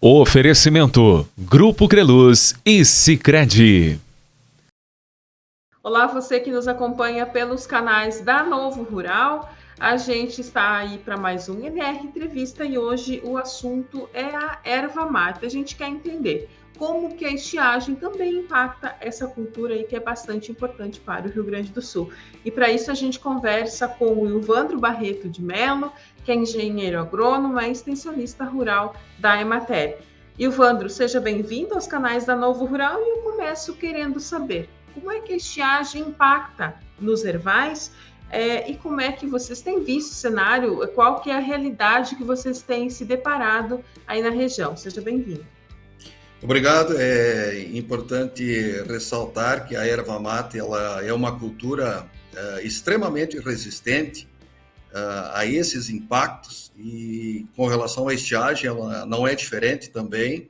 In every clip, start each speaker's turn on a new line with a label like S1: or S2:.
S1: Oferecimento: Grupo Creluz e Sicredi.
S2: Olá, você que nos acompanha pelos canais da Novo Rural. A gente está aí para mais um NR Entrevista e hoje o assunto é a erva mate. A gente quer entender como que a estiagem também impacta essa cultura aí que é bastante importante para o Rio Grande do Sul. E para isso a gente conversa com o Ilvandro Barreto de Mello, que é engenheiro agrônomo e extensionista rural da Emater. Ilvandro, seja bem-vindo aos canais da Novo Rural e eu começo querendo saber como é que a estiagem impacta nos ervais e como é que vocês têm visto o cenário, qual que é a realidade que vocês têm se deparado aí na região. Seja bem-vindo.
S3: Obrigado. É importante ressaltar que a erva mate ela é uma cultura extremamente resistente a esses impactos e com relação à estiagem ela não é diferente também,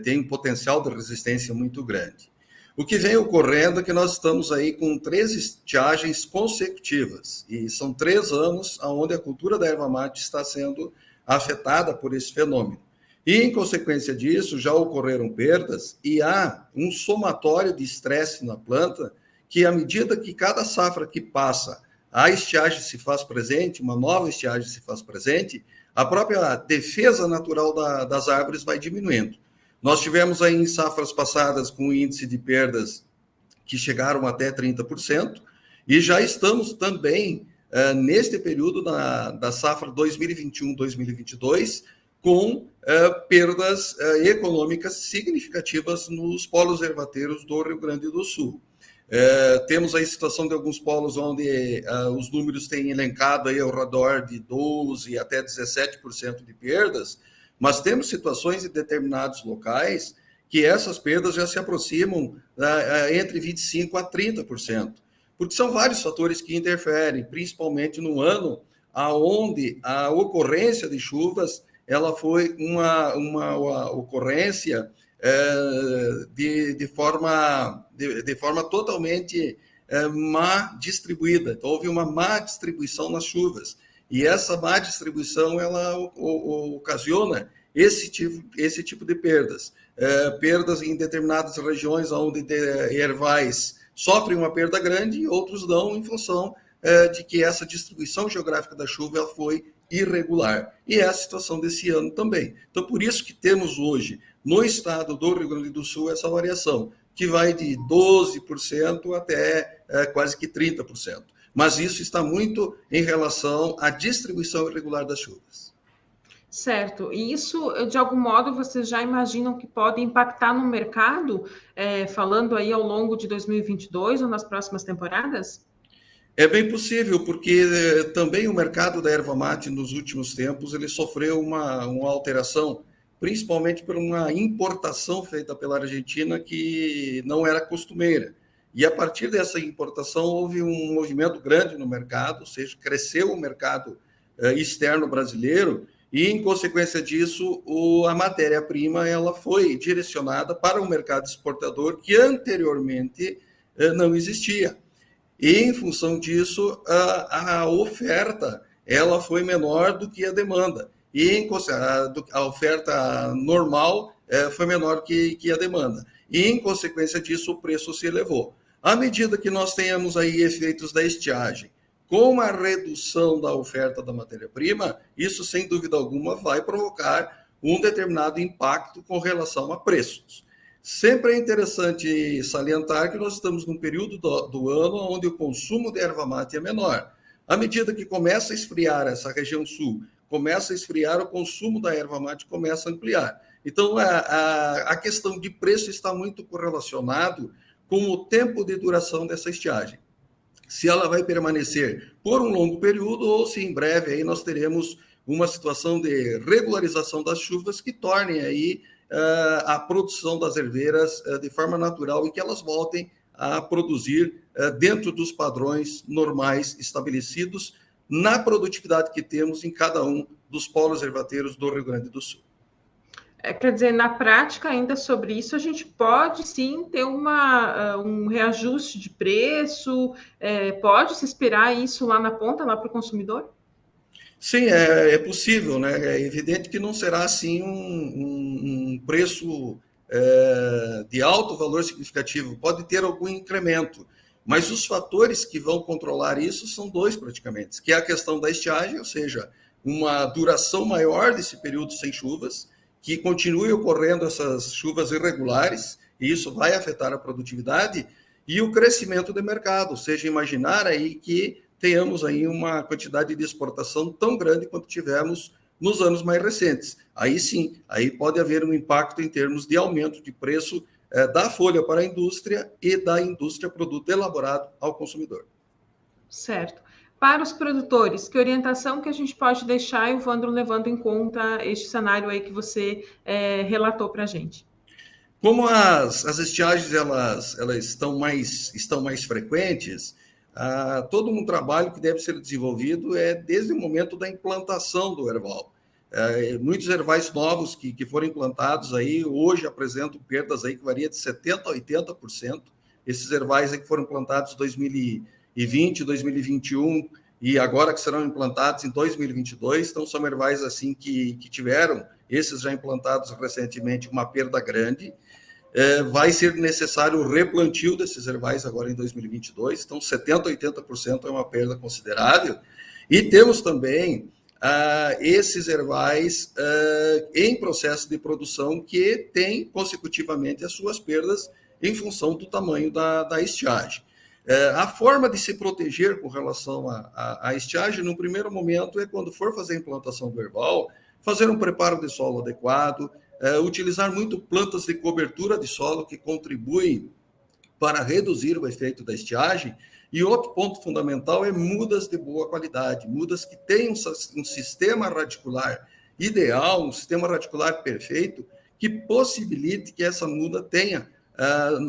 S3: tem um potencial de resistência muito grande. O que vem ocorrendo é que nós estamos aí com 3 estiagens consecutivas e são 3 anos onde a cultura da erva mate está sendo afetada por esse fenômeno. E, em consequência disso, já ocorreram perdas e há um somatório de estresse na planta que, à medida que cada safra que passa, a estiagem se faz presente, uma nova estiagem se faz presente, a própria defesa natural das árvores vai diminuindo. Nós tivemos aí em safras passadas com um índice de perdas que chegaram até 30%, e já estamos também, neste período da safra 2021-2022, com perdas econômicas significativas nos polos ervateiros do Rio Grande do Sul. Temos aí a situação de alguns polos onde os números têm elencado aí ao redor de 12% até 17% de perdas, mas temos situações em determinados locais que essas perdas já se aproximam entre 25% a 30%, porque são vários fatores que interferem, principalmente no ano onde a ocorrência de chuvas ela foi uma ocorrência de forma totalmente má distribuída. Então, houve uma má distribuição nas chuvas. E essa má distribuição ela ocasiona esse tipo de perdas. Perdas em determinadas regiões onde ervais sofrem uma perda grande e outros não, em função de que essa distribuição geográfica da chuva ela foi irregular. E é a situação desse ano também. Então, por isso que temos hoje, no estado do Rio Grande do Sul, essa variação, que vai de 12% até quase que 30%. Mas isso está muito em relação à distribuição irregular das chuvas.
S2: Certo. E isso, de algum modo, vocês já imaginam que pode impactar no mercado, falando aí ao longo de 2022 ou nas próximas temporadas?
S3: É bem possível, porque também o mercado da erva mate nos últimos tempos ele sofreu uma alteração, principalmente por uma importação feita pela Argentina que não era costumeira. E a partir dessa importação houve um movimento grande no mercado, ou seja, cresceu o mercado externo brasileiro e, em consequência disso, a matéria-prima ela foi direcionada para o mercado exportador que anteriormente não existia. E, em função disso, a oferta ela foi menor do que a demanda. E a oferta normal foi menor que a demanda. E, em consequência disso, o preço se elevou. À medida que nós tenhamos aí efeitos da estiagem, com a redução da oferta da matéria-prima, isso, sem dúvida alguma, vai provocar um determinado impacto com relação a preços. Sempre é interessante salientar que nós estamos num período do ano onde o consumo de erva mate é menor. À medida que começa a esfriar essa região sul, começa a esfriar, o consumo da erva mate começa a ampliar. Então, a questão de preço está muito correlacionado com o tempo de duração dessa estiagem. Se ela vai permanecer por um longo período ou se em breve aí nós teremos uma situação de regularização das chuvas que tornem aí a produção das herveiras de forma natural e que elas voltem a produzir dentro dos padrões normais estabelecidos na produtividade que temos em cada um dos polos ervateiros do Rio Grande do Sul.
S2: Quer dizer, na prática, ainda sobre isso, a gente pode sim ter um reajuste de preço, pode se esperar isso lá na ponta, lá para o consumidor?
S3: Sim, é possível, né? É evidente que não será assim um preço de alto valor significativo, pode ter algum incremento, mas os fatores que vão controlar isso são dois praticamente, que é a questão da estiagem, ou seja, uma duração maior desse período sem chuvas, que continue ocorrendo essas chuvas irregulares, e isso vai afetar a produtividade, e o crescimento do mercado, ou seja, imaginar aí que tenhamos aí uma quantidade de exportação tão grande quanto tivemos nos anos mais recentes. Aí sim, aí pode haver um impacto em termos de aumento de preço da folha para a indústria e da indústria produto elaborado ao consumidor.
S2: Certo. Para os produtores, que orientação que a gente pode deixar, Evandro, levando em conta este cenário aí que você relatou para a gente?
S3: Como as estiagens elas estão mais frequentes, todo um trabalho que deve ser desenvolvido desde o momento da implantação do erval. Muitos ervais novos que foram implantados aí hoje apresentam perdas aí que varia de 70% a 80%. Esses ervais aí que foram implantados em 2020, 2021 e agora que serão implantados em 2022, então são ervais assim que tiveram, esses já implantados recentemente, uma perda grande. Vai ser necessário o replantio desses ervais agora em 2022, então 70% a 80% é uma perda considerável. E temos também esses ervais em processo de produção que têm consecutivamente as suas perdas em função do tamanho da estiagem. A forma de se proteger com relação à estiagem, no primeiro momento, é quando for fazer a implantação do erval, fazer um preparo de solo adequado, utilizar muito plantas de cobertura de solo que contribuem para reduzir o efeito da estiagem. E outro ponto fundamental é mudas de boa qualidade, mudas que tenham um sistema radicular ideal, um sistema radicular perfeito, que possibilite que essa muda tenha,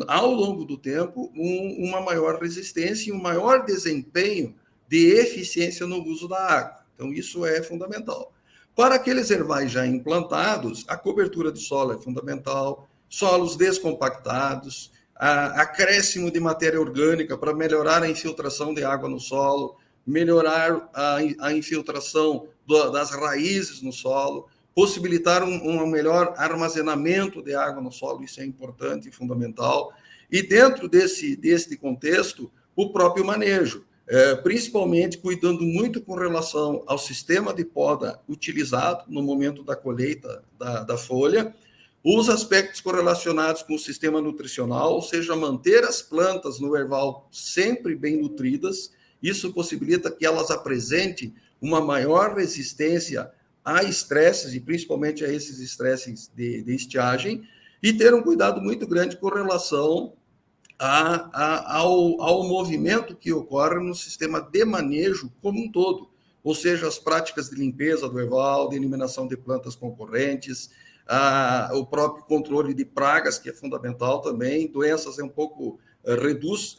S3: ao longo do tempo, uma maior resistência e um maior desempenho de eficiência no uso da água. Então, isso é fundamental. Para aqueles ervais já implantados, a cobertura de solo é fundamental, solos descompactados, acréscimo de matéria orgânica para melhorar a infiltração de água no solo, melhorar a infiltração das raízes no solo, possibilitar um melhor armazenamento de água no solo, isso é importante e fundamental. E dentro desse contexto, o próprio manejo, principalmente cuidando muito com relação ao sistema de poda utilizado no momento da colheita da folha, os aspectos correlacionados com o sistema nutricional, ou seja, manter as plantas no erval sempre bem nutridas, isso possibilita que elas apresentem uma maior resistência a estresses, e principalmente a esses estresses de estiagem, e ter um cuidado muito grande com relação ao movimento que ocorre no sistema de manejo como um todo, ou seja, as práticas de limpeza do erval, de eliminação de plantas concorrentes, o próprio controle de pragas, que é fundamental também, doenças reduz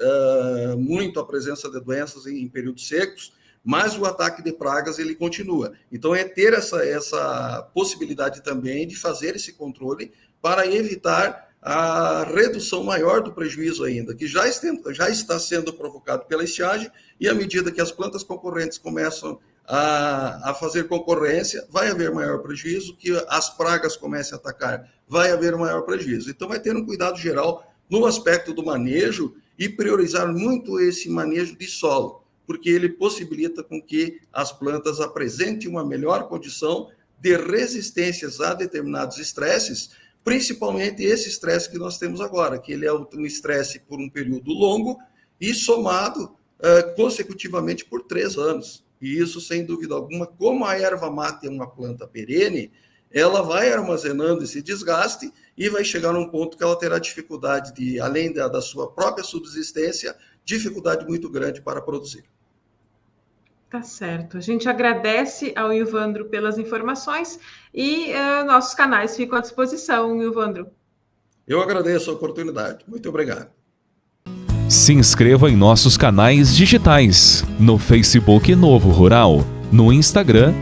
S3: muito a presença de doenças em períodos secos, mas o ataque de pragas ele continua. Então, ter essa possibilidade também de fazer esse controle para evitar a redução maior do prejuízo ainda, que já está sendo provocado pela estiagem, e à medida que as plantas concorrentes começam a fazer concorrência, vai haver maior prejuízo, que as pragas comecem a atacar, vai haver maior prejuízo. Então, vai ter um cuidado geral no aspecto do manejo e priorizar muito esse manejo de solo, porque ele possibilita com que as plantas apresentem uma melhor condição de resistências a determinados estresses, principalmente esse estresse que nós temos agora, que ele é um estresse por um período longo e somado consecutivamente por 3 anos. E isso, sem dúvida alguma, como a erva mate é uma planta perene, ela vai armazenando esse desgaste e vai chegar num ponto que ela terá dificuldade além da sua própria subsistência, dificuldade muito grande para produzir.
S2: Tá certo. A gente agradece ao Evandro pelas informações e nossos canais ficam à disposição, Evandro.
S3: Eu agradeço a oportunidade. Muito obrigado.
S1: Se inscreva em nossos canais digitais, no Facebook Novo Rural, no Instagram,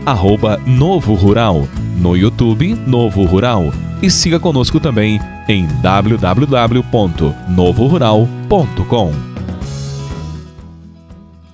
S1: @Novo Rural, no YouTube Novo Rural e siga conosco também em www.novorural.com.